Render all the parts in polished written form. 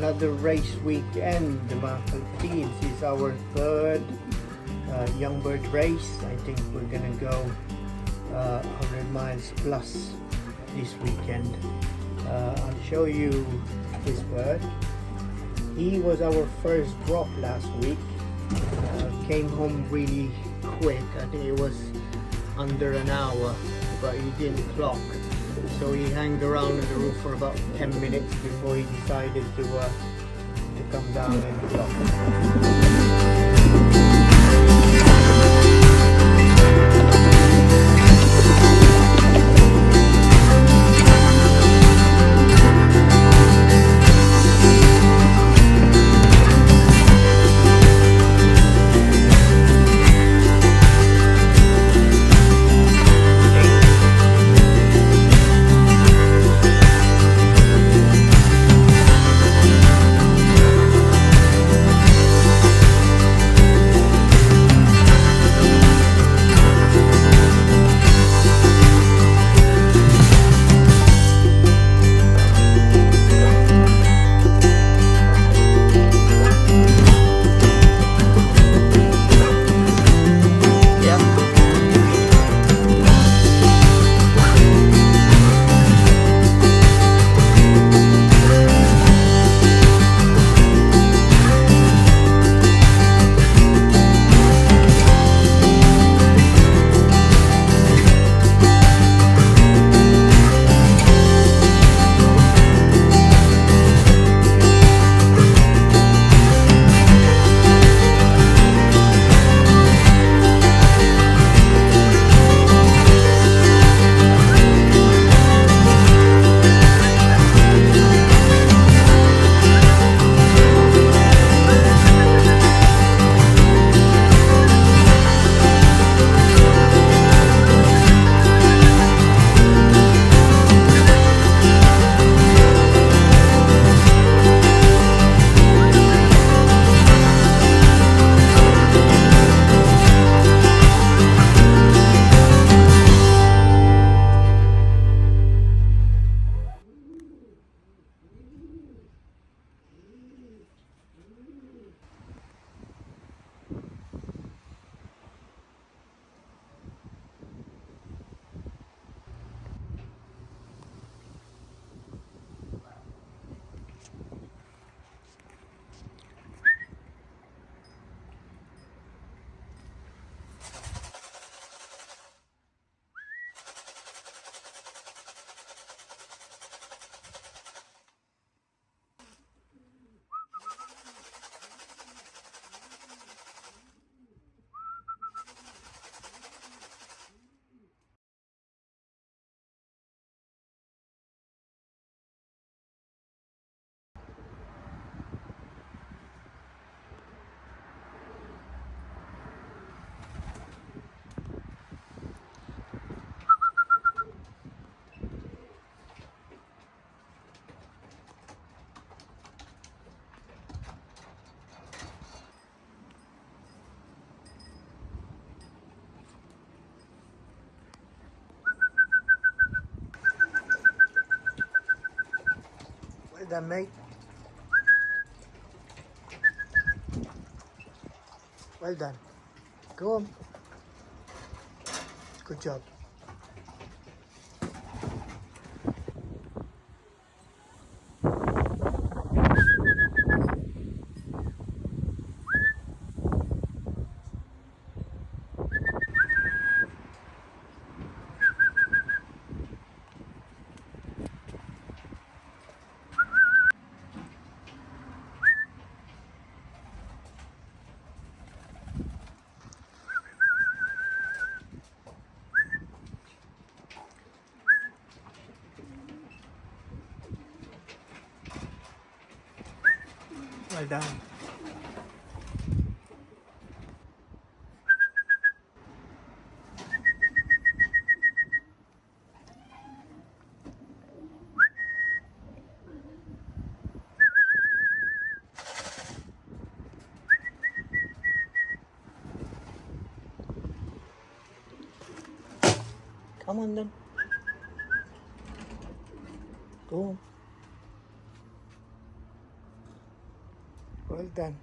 another race weekend, mga kalpids. It's our third young bird race. I think we're gonna go 100 miles plus this weekend. I'll show you this bird. He was our first drop last week. Came home really quick. I think it was under an hour, but he didn't clock. So he hung around on the roof for about 10 minutes before he decided to come down and clock. Well done, mate. Well done. Go on. Good job. Well done. Come on then. Go on. Well done.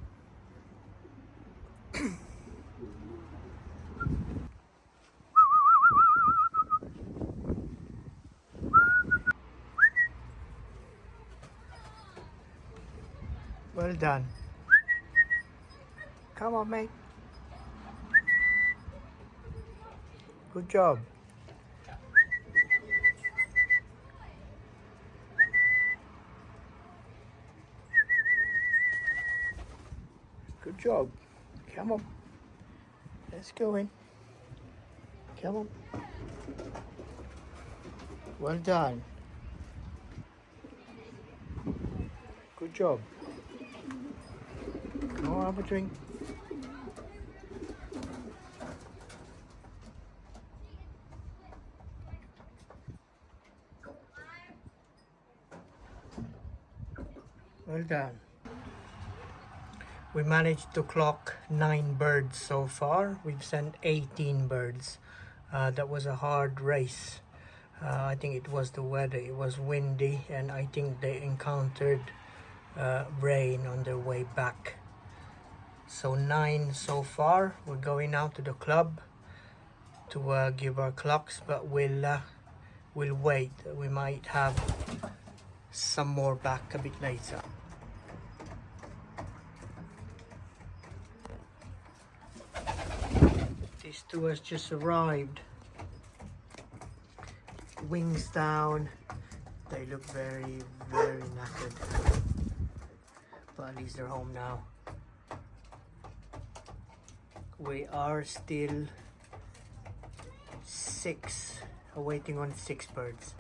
Well done. Come on, mate. Good job. Good job. Come on. Let's go in. Come on. Well done. Good job. Come on, have a drink. Well done. We managed to clock 9 birds so far. We've sent 18 birds. That was a hard race. I think it was the weather. It was windy, and I think they encountered rain on their way back. So 9 so far. We're going now to the club to give our clocks, but we'll wait. We might have some more back a bit later. These two has just arrived. Wings down. They look very, very knackered. But at least they're home now. We are still waiting on 6 birds.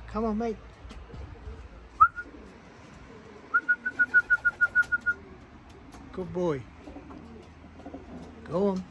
Come on, mate. Good boy. Go on.